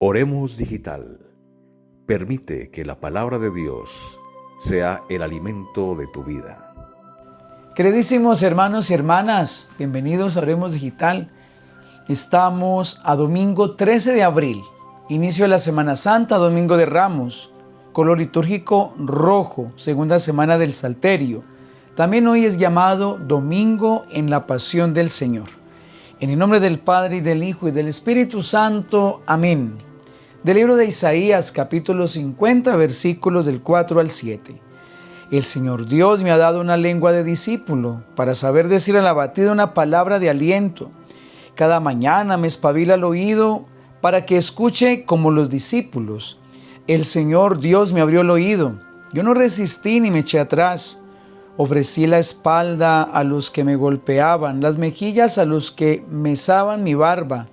Oremos Digital. Permite que la palabra de Dios sea el alimento de tu vida. Queridísimos hermanos y hermanas, bienvenidos a Oremos Digital. Estamos a domingo 13 de abril, inicio de la Semana Santa, Domingo de Ramos, color litúrgico rojo, segunda semana del Salterio. También hoy es llamado Domingo en la Pasión del Señor. En el nombre del Padre, y del Hijo, y del Espíritu Santo. Amén. Del libro de Isaías, capítulo 50, versículos del 4 al 7. El Señor Dios me ha dado una lengua de discípulo, para saber decir al abatido una palabra de aliento. Cada mañana me espabila el oído, para que escuche como los discípulos. El Señor Dios me abrió el oído. Yo no resistí ni me eché atrás. Ofrecí la espalda a los que me golpeaban, las mejillas a los que mesaban mi barba.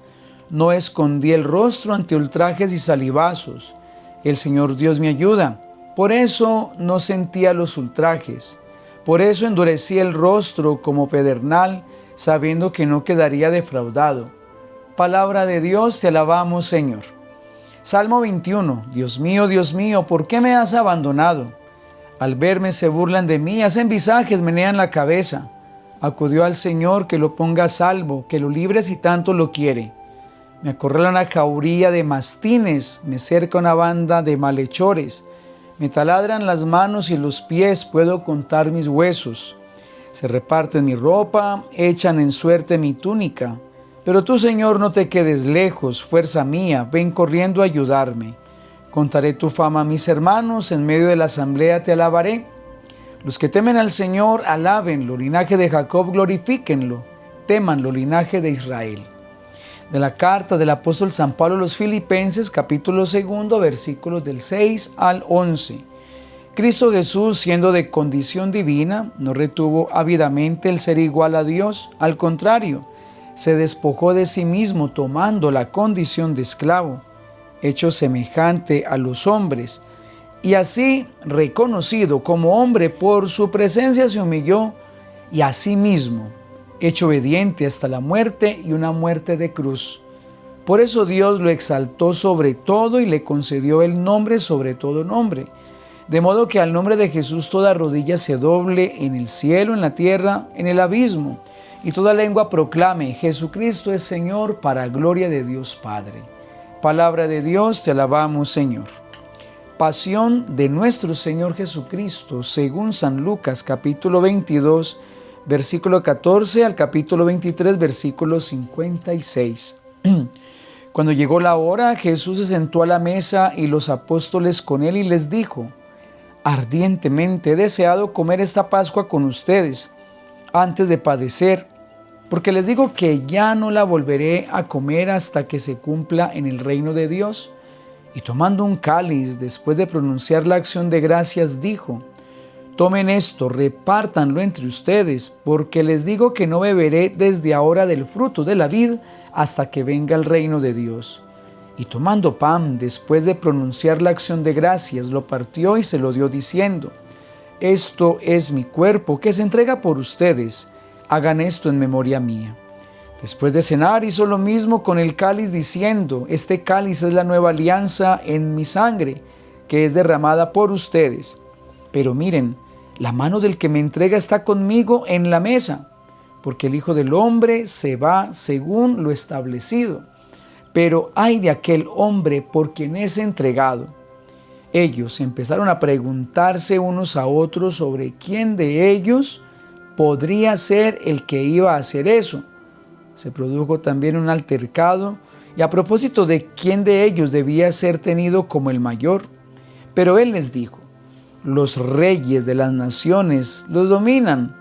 No escondí el rostro ante ultrajes y salivazos. El Señor Dios me ayuda. Por eso no sentía los ultrajes. Por eso endurecí el rostro como pedernal, sabiendo que no quedaría defraudado. Palabra de Dios, te alabamos, Señor. Salmo 21. Dios mío, ¿por qué me has abandonado? Al verme se burlan de mí, hacen visajes, menean la cabeza. Acudió al Señor que lo ponga a salvo, que lo libre si tanto lo quiere. Me acorrala una jauría de mastines, me cerca una banda de malhechores. Me taladran las manos y los pies, puedo contar mis huesos. Se reparten mi ropa, echan en suerte mi túnica. Pero tú, Señor, no te quedes lejos, fuerza mía, ven corriendo a ayudarme. Contaré tu fama a mis hermanos, en medio de la asamblea te alabaré. Los que temen al Señor, alábenlo, linaje de Jacob, glorifíquenlo, témanlo, linaje de Israel. De la carta del apóstol San Pablo a los Filipenses, capítulo 2, versículos del 6 al 11. Cristo Jesús, siendo de condición divina, no retuvo ávidamente el ser igual a Dios, al contrario, se despojó de sí mismo tomando la condición de esclavo, hecho semejante a los hombres, y así, reconocido como hombre por su presencia, se humilló y a sí mismo, hecho obediente hasta la muerte y una muerte de cruz. Por eso Dios lo exaltó sobre todo y le concedió el nombre sobre todo nombre, de modo que al nombre de Jesús toda rodilla se doble en el cielo, en la tierra, en el abismo, y toda lengua proclame: Jesucristo es Señor, para gloria de Dios Padre. Palabra de Dios, te alabamos, Señor. Pasión de nuestro Señor Jesucristo, según San Lucas, capítulo 22, versículo 14 al capítulo 23, versículo 56. Cuando llegó la hora, Jesús se sentó a la mesa y los apóstoles con él y les dijo: ardientemente he deseado comer esta Pascua con ustedes antes de padecer, porque les digo que ya no la volveré a comer hasta que se cumpla en el reino de Dios. Y tomando un cáliz, después de pronunciar la acción de gracias, dijo: tomen esto, repártanlo entre ustedes, porque les digo que no beberé desde ahora del fruto de la vid hasta que venga el reino de Dios. Y tomando pan, después de pronunciar la acción de gracias, lo partió y se lo dio diciendo: esto es mi cuerpo que se entrega por ustedes, hagan esto en memoria mía. Después de cenar hizo lo mismo con el cáliz diciendo: este cáliz es la nueva alianza en mi sangre, que es derramada por ustedes. Pero miren, la mano del que me entrega está conmigo en la mesa, porque el Hijo del Hombre se va según lo establecido. Pero ay de aquel hombre por quien es entregado. Ellos empezaron a preguntarse unos a otros sobre quién de ellos podría ser el que iba a hacer eso. Se produjo también un altercado, y a propósito de quién de ellos debía ser tenido como el mayor. Pero él les dijo: los reyes de las naciones los dominan,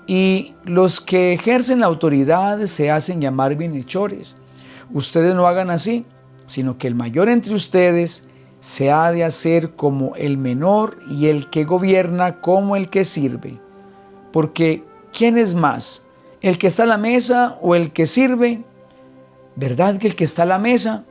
y los que ejercen la autoridad se hacen llamar bienhechores. Ustedes no hagan así, sino que el mayor entre ustedes se ha de hacer como el menor, y el que gobierna como el que sirve. Porque ¿quién es más, el que está a la mesa o el que sirve? ¿Verdad que el que está a la mesa?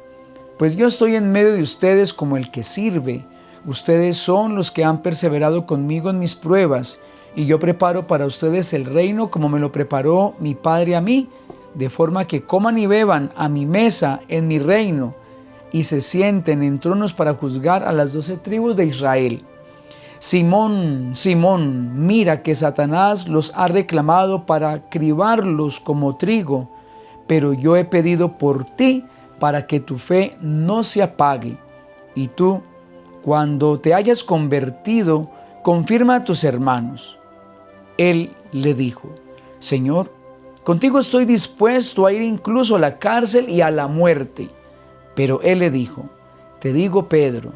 Pues yo estoy en medio de ustedes como el que sirve. Ustedes son los que han perseverado conmigo en mis pruebas, y yo preparo para ustedes el reino como me lo preparó mi Padre a mí, de forma que coman y beban a mi mesa en mi reino, y se sienten en tronos para juzgar a las 12 tribus de Israel. Simón, Simón, mira que Satanás los ha reclamado para cribarlos como trigo, pero yo he pedido por ti para que tu fe no se apague. Y tú, cuando te hayas convertido, confirma a tus hermanos. Él le dijo: Señor, contigo estoy dispuesto a ir incluso a la cárcel y a la muerte. Pero él le dijo: te digo, Pedro,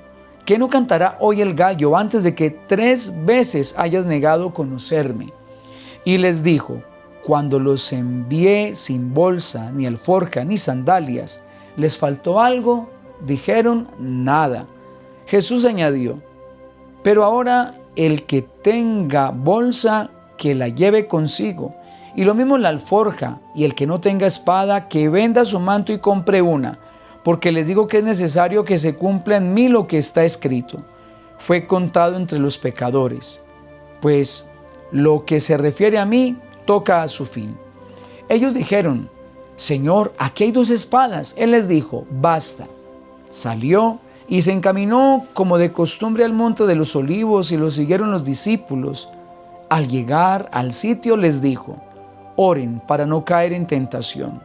que no cantará hoy el gallo antes de que 3 veces hayas negado conocerme. Y les dijo: cuando los envié sin bolsa, ni alforja, ni sandalias, ¿les faltó algo? Dijeron: nada. Jesús añadió: pero ahora el que tenga bolsa, que la lleve consigo, y lo mismo la alforja, y el que no tenga espada, que venda su manto y compre una, porque les digo que es necesario que se cumpla en mí lo que está escrito. Fue contado entre los pecadores, pues lo que se refiere a mí toca a su fin. Ellos dijeron: Señor, aquí hay 2 espadas. Él les dijo: basta. Salió y se encaminó como de costumbre al monte de los Olivos, y lo siguieron los discípulos. Al llegar al sitio les dijo: oren para no caer en tentación.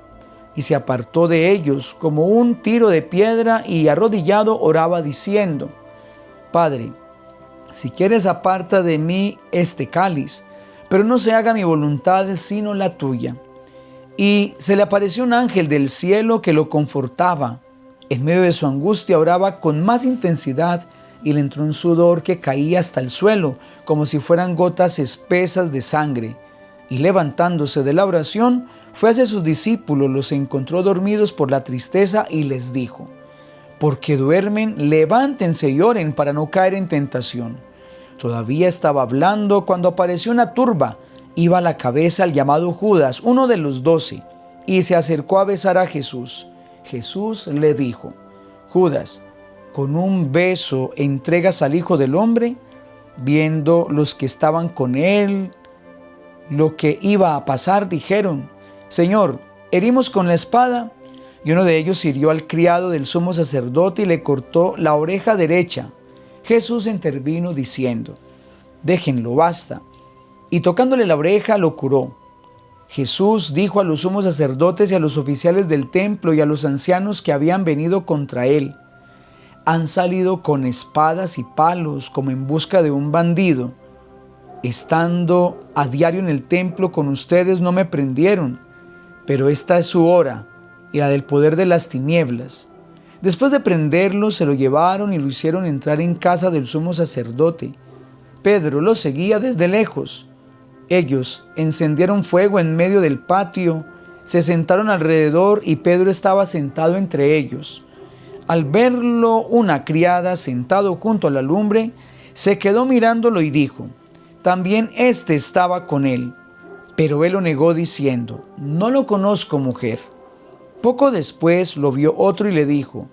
Y se apartó de ellos como un tiro de piedra, y arrodillado oraba diciendo: Padre, si quieres, aparta de mí este cáliz, pero no se haga mi voluntad sino la tuya. Y se le apareció un ángel del cielo que lo confortaba. En medio de su angustia oraba con más intensidad, y le entró un sudor que caía hasta el suelo, como si fueran gotas espesas de sangre. Y levantándose de la oración, fue hacia sus discípulos, los encontró dormidos por la tristeza, y les dijo: ¿por qué duermen? Levántense y oren para no caer en tentación. Todavía estaba hablando cuando apareció una turba. Iba a la cabeza el llamado Judas, uno de los 12, y se acercó a besar a Jesús. Jesús le dijo: Judas, ¿con un beso entregas al Hijo del Hombre? Viendo los que estaban con él lo que iba a pasar, dijeron: Señor, ¿herimos con la espada? Y uno de ellos hirió al criado del sumo sacerdote y le cortó la oreja derecha. Jesús intervino diciendo: déjenlo, basta. Y tocándole la oreja lo curó. Jesús dijo a los sumos sacerdotes y a los oficiales del templo y a los ancianos que habían venido contra él: han salido con espadas y palos como en busca de un bandido. Estando a diario en el templo con ustedes no me prendieron, pero esta es su hora y la del poder de las tinieblas. Después de prenderlo, se lo llevaron y lo hicieron entrar en casa del sumo sacerdote. Pedro lo seguía desde lejos. Ellos encendieron fuego en medio del patio, se sentaron alrededor y Pedro estaba sentado entre ellos. Al verlo, una criada sentado junto a la lumbre se quedó mirándolo y dijo: también éste estaba con él. Pero él lo negó diciendo: no lo conozco, mujer. Poco después lo vio otro y le dijo: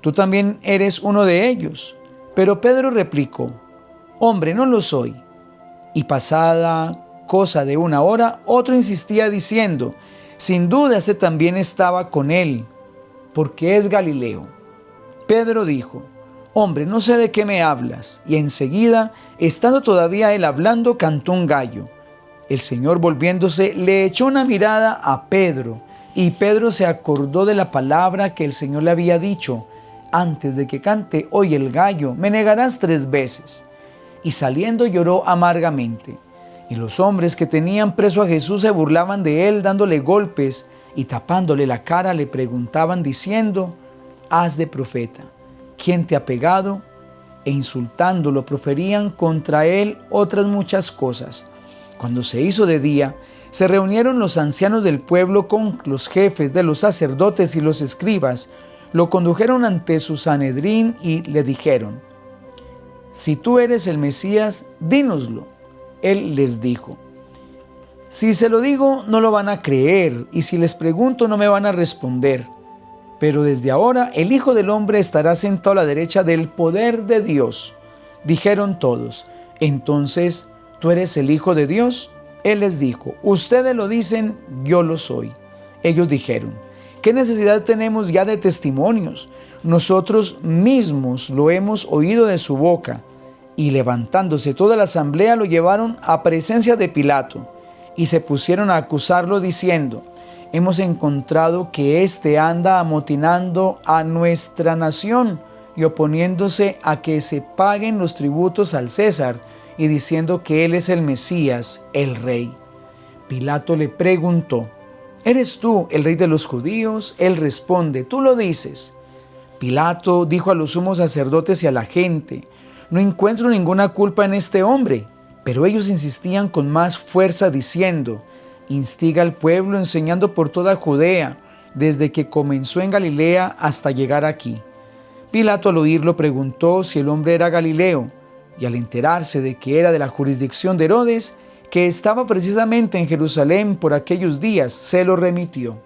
tú también eres uno de ellos. Pero Pedro replicó: hombre, no lo soy. Y pasada cosa de 1 hora, otro insistía diciendo: sin duda este también estaba con él, porque es Galileo. Pedro dijo: hombre, no sé de qué me hablas. Y enseguida, estando todavía él hablando, cantó un gallo. El Señor, volviéndose, le echó una mirada a Pedro, y Pedro se acordó de la palabra que el Señor le había dicho: antes de que cante hoy el gallo, me negarás 3 veces. Y saliendo lloró amargamente. Y los hombres que tenían preso a Jesús se burlaban de él, dándole golpes, y tapándole la cara le preguntaban diciendo: haz de profeta, ¿quién te ha pegado? E insultándolo proferían contra él otras muchas cosas. Cuando se hizo de día, se reunieron los ancianos del pueblo con los jefes de los sacerdotes y los escribas. Lo condujeron ante su Sanedrín y le dijeron: si tú eres el Mesías, dínoslo. Él les dijo: si se lo digo, no lo van a creer, y si les pregunto, no me van a responder. Pero desde ahora el Hijo del Hombre estará sentado a la derecha del poder de Dios. Dijeron todos: entonces, ¿tú eres el Hijo de Dios? Él les dijo: ustedes lo dicen, yo lo soy. Ellos dijeron: ¿qué necesidad tenemos ya de testimonios? nosotros mismos lo hemos oído de su boca. Y levantándose toda la asamblea lo llevaron a presencia de Pilato y se pusieron a acusarlo diciendo: hemos encontrado que éste anda amotinando a nuestra nación y oponiéndose a que se paguen los tributos al César y diciendo que él es el Mesías, el rey. Pilato le preguntó: ¿eres tú el rey de los judíos? Él responde: tú lo dices. Pilato dijo a los sumos sacerdotes y a la gente: no encuentro ninguna culpa en este hombre. Pero ellos insistían con más fuerza diciendo: instiga al pueblo enseñando por toda Judea, desde que comenzó en Galilea hasta llegar aquí. Pilato al oírlo preguntó si el hombre era galileo, y al enterarse de que era de la jurisdicción de Herodes, que estaba precisamente en Jerusalén por aquellos días, se lo remitió.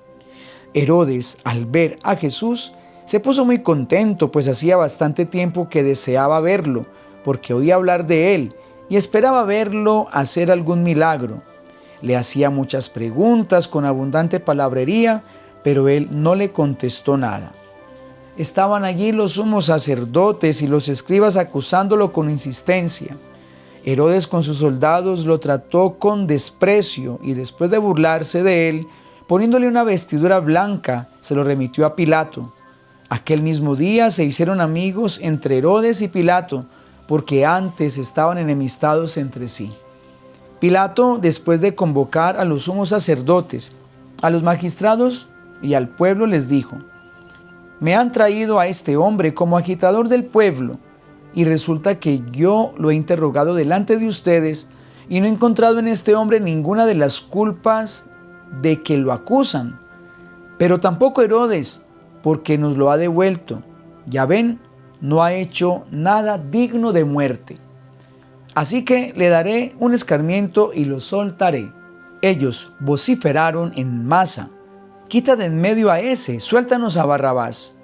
Herodes, al ver a Jesús, se puso muy contento, pues hacía bastante tiempo que deseaba verlo, porque oía hablar de él y esperaba verlo hacer algún milagro. Le hacía muchas preguntas con abundante palabrería, pero él no le contestó nada. Estaban allí los sumos sacerdotes y los escribas acusándolo con insistencia. Herodes con sus soldados lo trató con desprecio y después de burlarse de él, poniéndole una vestidura blanca, se lo remitió a Pilato. Aquel mismo día se hicieron amigos entre Herodes y Pilato, porque antes estaban enemistados entre sí. Pilato, después de convocar a los sumos sacerdotes, a los magistrados y al pueblo, les dijo: me han traído a este hombre como agitador del pueblo, y resulta que yo lo he interrogado delante de ustedes y no he encontrado en este hombre ninguna de las culpas de que lo acusan. Pero tampoco Herodes, porque nos lo ha devuelto. Ya ven, no ha hecho nada digno de muerte. Así que le daré un escarmiento y lo soltaré. Ellos vociferaron en masa: quita de en medio a ese, suéltanos a Barrabás.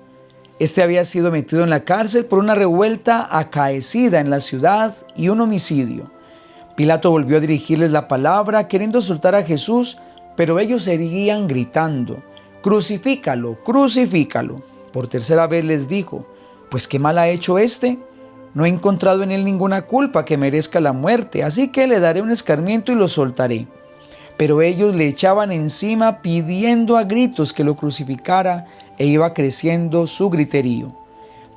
Este había sido metido en la cárcel por una revuelta acaecida en la ciudad y un homicidio. Pilato volvió a dirigirles la palabra, queriendo soltar a Jesús, pero ellos seguían gritando: crucifícalo, crucifícalo. Por tercera vez les dijo: pues qué mal ha hecho este. No he encontrado en él ninguna culpa que merezca la muerte, así que le daré un escarmiento y lo soltaré. Pero ellos le echaban encima pidiendo a gritos que lo crucificara, e iba creciendo su griterío.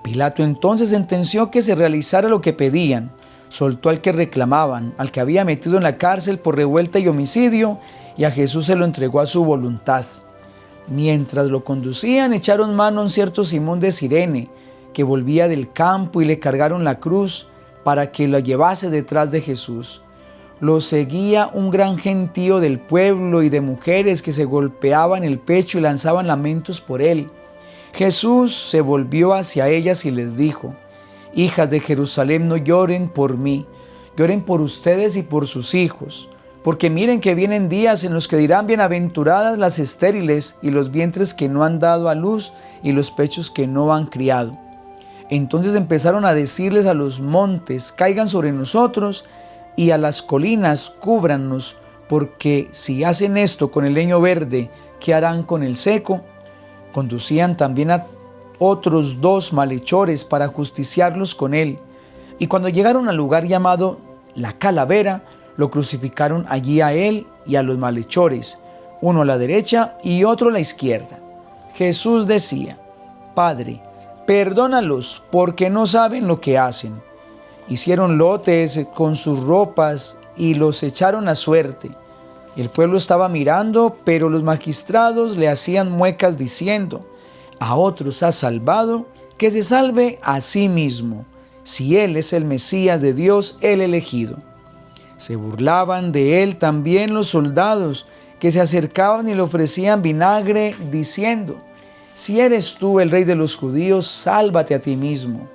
Pilato entonces sentenció que se realizara lo que pedían. Soltó al que reclamaban, al que había metido en la cárcel por revuelta y homicidio, y a Jesús se lo entregó a su voluntad. Mientras lo conducían, echaron mano a un cierto Simón de Cirene, que volvía del campo, y le cargaron la cruz para que lo llevase detrás de Jesús. Lo seguía un gran gentío del pueblo y de mujeres que se golpeaban el pecho y lanzaban lamentos por él. Jesús se volvió hacia ellas y les dijo: hijas de Jerusalén, no lloren por mí, lloren por ustedes y por sus hijos. Porque miren que vienen días en los que dirán: bienaventuradas las estériles y los vientres que no han dado a luz y los pechos que no han criado. Entonces empezaron a decirles a los montes: caigan sobre nosotros, y a las colinas: cúbrannos, porque si hacen esto con el leño verde, ¿qué harán con el seco? Conducían también a otros 2 malhechores para justiciarlos con él. Y cuando llegaron al lugar llamado La Calavera, lo crucificaron allí a él y a los malhechores, uno a la derecha y otro a la izquierda. Jesús decía: Padre, perdónalos, porque no saben lo que hacen. Hicieron lotes con sus ropas y los echaron a suerte. El pueblo estaba mirando, pero los magistrados le hacían muecas diciendo: a otros ha salvado, que se salve a sí mismo, si él es el Mesías de Dios, el elegido. Se burlaban de él también los soldados, que se acercaban y le ofrecían vinagre, diciendo: si eres tú el rey de los judíos, sálvate a ti mismo.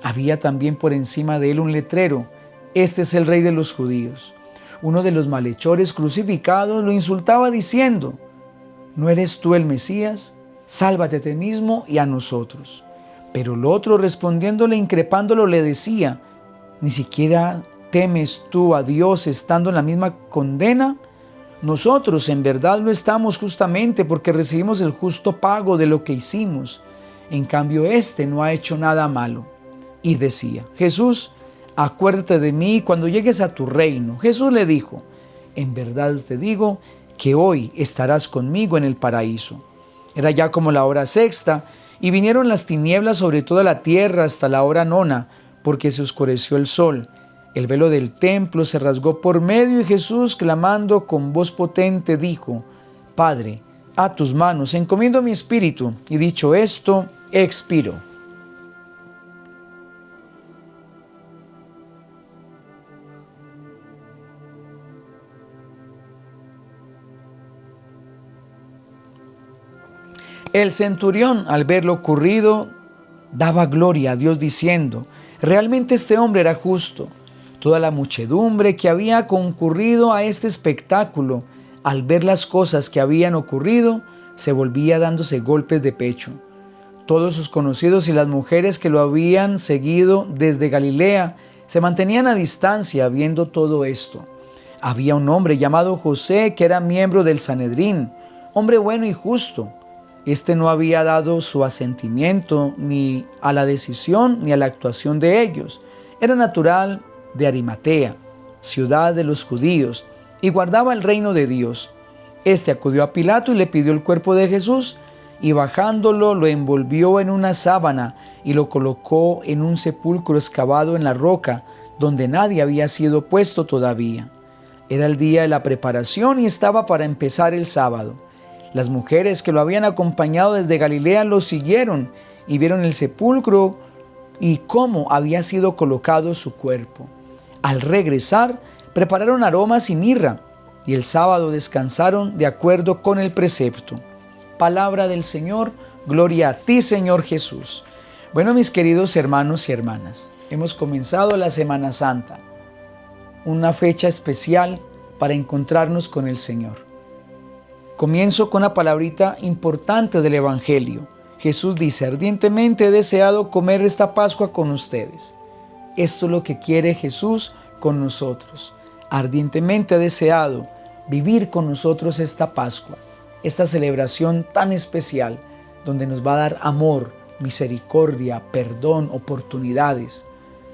Había también por encima de él un letrero: este es el rey de los judíos. Uno de los malhechores crucificados lo insultaba diciendo: ¿no eres tú el Mesías? Sálvate a ti mismo y a nosotros. Pero el otro, respondiéndole, increpándolo, le decía: ¿ni siquiera temes tú a Dios estando en la misma condena? Nosotros en verdad lo estamos, justamente porque recibimos el justo pago de lo que hicimos. En cambio, éste no ha hecho nada malo. Y decía: Jesús, acuérdate de mí cuando llegues a tu reino. Jesús le dijo: en verdad te digo que hoy estarás conmigo en el paraíso. Era ya como la hora sexta, y vinieron las tinieblas sobre toda la tierra hasta la hora nona, porque se oscureció el sol. El velo del templo se rasgó por medio, y Jesús, clamando con voz potente, dijo: Padre, a tus manos encomiendo mi espíritu. Y dicho esto, expiró. El centurión, al ver lo ocurrido, daba gloria a Dios diciendo: realmente este hombre era justo. Toda la muchedumbre que había concurrido a este espectáculo, al ver las cosas que habían ocurrido, se volvía dándose golpes de pecho. Todos sus conocidos y las mujeres que lo habían seguido desde Galilea se mantenían a distancia viendo todo esto. Había un hombre llamado José que era miembro del Sanedrín, hombre bueno y justo. Este no había dado su asentimiento ni a la decisión ni a la actuación de ellos. Era natural de Arimatea, ciudad de los judíos, y guardaba el reino de Dios. Este acudió a Pilato y le pidió el cuerpo de Jesús, y bajándolo lo envolvió en una sábana y lo colocó en un sepulcro excavado en la roca, donde nadie había sido puesto todavía. Era el día de la preparación y estaba para empezar el sábado. Las mujeres que lo habían acompañado desde Galilea lo siguieron y vieron el sepulcro y cómo había sido colocado su cuerpo. Al regresar, prepararon aromas y mirra, y el sábado descansaron de acuerdo con el precepto. Palabra del Señor, gloria a ti, Señor Jesús. Bueno, mis queridos hermanos y hermanas, hemos comenzado la Semana Santa, una fecha especial para encontrarnos con el Señor. Comienzo con una palabrita importante del Evangelio. Jesús dice: ardientemente he deseado comer esta Pascua con ustedes. Esto es lo que quiere Jesús con nosotros. Ardientemente ha deseado vivir con nosotros esta Pascua, esta celebración tan especial, donde nos va a dar amor, misericordia, perdón, oportunidades.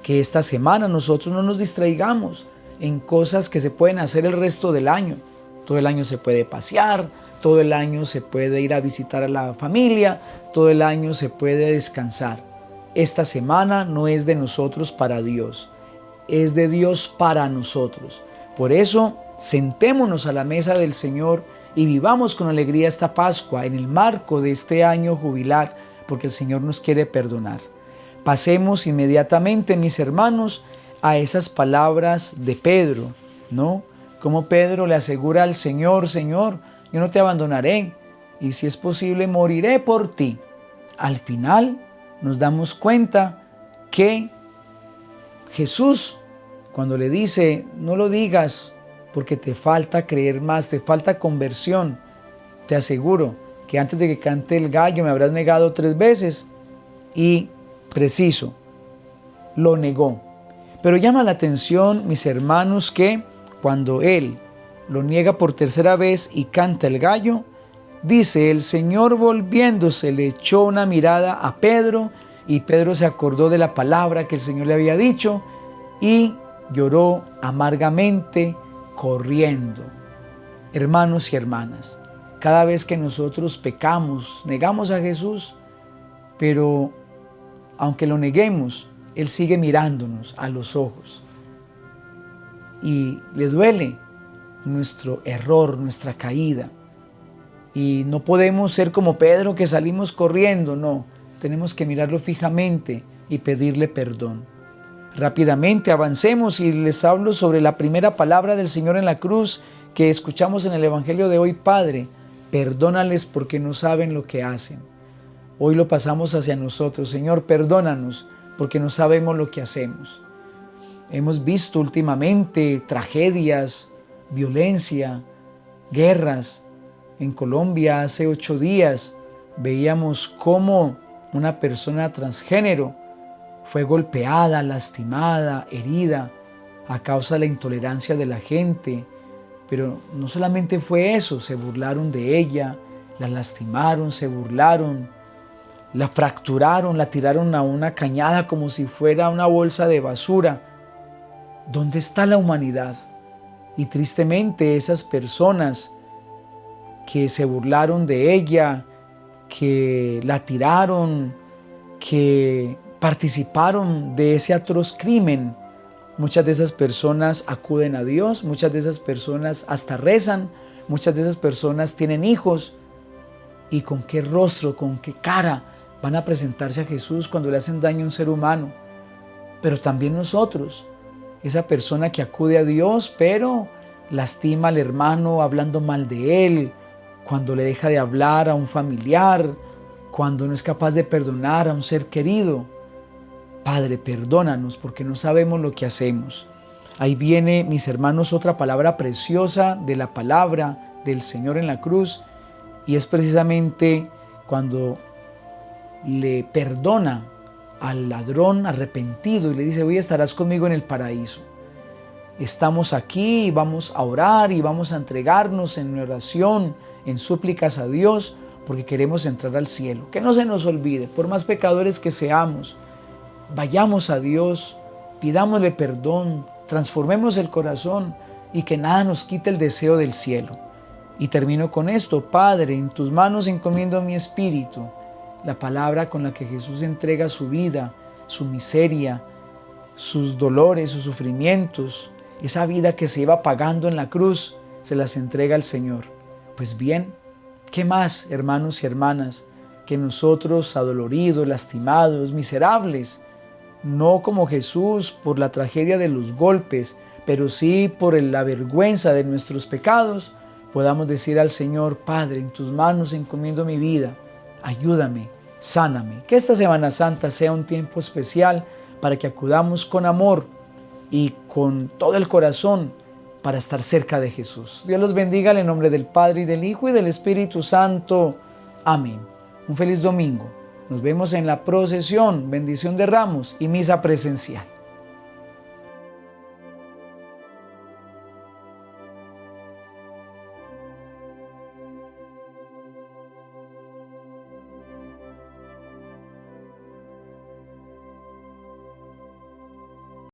Que esta semana nosotros no nos distraigamos en cosas que se pueden hacer el resto del año. Todo el año se puede pasear, todo el año se puede ir a visitar a la familia, todo el año se puede descansar. Esta semana no es de nosotros para Dios, es de Dios para nosotros. Por eso, sentémonos a la mesa del Señor y vivamos con alegría esta Pascua en el marco de este año jubilar, porque el Señor nos quiere perdonar. Pasemos inmediatamente, mis hermanos, a esas palabras de Pedro, ¿no? Como Pedro le asegura al Señor: Señor, yo no te abandonaré, y si es posible moriré por ti. Al final nos damos cuenta que Jesús, cuando le dice: no lo digas porque te falta creer más, te falta conversión, te aseguro que antes de que cante el gallo me habrás negado 3 veces, y preciso, lo negó. Pero llama la atención, mis hermanos, que cuando él lo niega por 3ª vez y canta el gallo, dice: el Señor, volviéndose, le echó una mirada a Pedro, y Pedro se acordó de la palabra que el Señor le había dicho y lloró amargamente, corriendo. Hermanos y hermanas, cada vez que nosotros pecamos, negamos a Jesús, pero aunque lo neguemos, Él sigue mirándonos a los ojos y le duele nuestro error, nuestra caída. Y no podemos ser como Pedro, que salimos corriendo, no. Tenemos que mirarlo fijamente y pedirle perdón. Rápidamente avancemos y les hablo sobre la primera palabra del Señor en la cruz que escuchamos en el Evangelio de hoy. Padre, perdónales porque no saben lo que hacen. Hoy lo pasamos hacia nosotros. Señor, perdónanos porque no sabemos lo que hacemos. Hemos visto últimamente tragedias, violencia, guerras. En Colombia hace 8 días veíamos cómo una persona transgénero fue golpeada, lastimada, herida a causa de la intolerancia de la gente. Pero no solamente fue eso, se burlaron de ella, la lastimaron, se burlaron. la fracturaron, la tiraron a una cañada como si fuera una bolsa de basura. ¿Dónde está la humanidad? Y tristemente esas personas que se burlaron de ella, que la tiraron, que participaron de ese atroz crimen, muchas de esas personas acuden a Dios, muchas de esas personas hasta rezan, muchas de esas personas tienen hijos. ¿Y con qué rostro, con qué cara van a presentarse a Jesús cuando le hacen daño a un ser humano? Pero también nosotros, esa persona que acude a Dios, pero lastima al hermano hablando mal de él, cuando le deja de hablar a un familiar, cuando no es capaz de perdonar a un ser querido. Padre, perdónanos porque no sabemos lo que hacemos. Ahí viene, mis hermanos, otra palabra preciosa de la palabra del Señor en la cruz, y es precisamente cuando le perdona al ladrón arrepentido y le dice: hoy estarás conmigo en el paraíso. Estamos aquí y vamos a orar y vamos a entregarnos en oración, en súplicas a Dios, porque queremos entrar al cielo. Que no se nos olvide, por más pecadores que seamos, vayamos a Dios, pidámosle perdón, transformemos el corazón y que nada nos quite el deseo del cielo. Y termino con esto: Padre, en tus manos encomiendo mi espíritu. La palabra con la que Jesús entrega su vida, su miseria, sus dolores, sus sufrimientos, esa vida que se iba pagando en la cruz, se las entrega al Señor. Pues bien, ¿qué más, hermanos y hermanas, que nosotros, adoloridos, lastimados, miserables, no como Jesús por la tragedia de los golpes, pero sí por la vergüenza de nuestros pecados, podamos decir al Señor: Padre, en tus manos encomiendo mi vida, ayúdame, sáname? Que esta Semana Santa sea un tiempo especial para que acudamos con amor y con todo el corazón para estar cerca de Jesús. Dios los bendiga en el nombre del Padre, y del Hijo, y del Espíritu Santo. Amén. Un feliz domingo. Nos vemos en la procesión, bendición de ramos y misa presencial.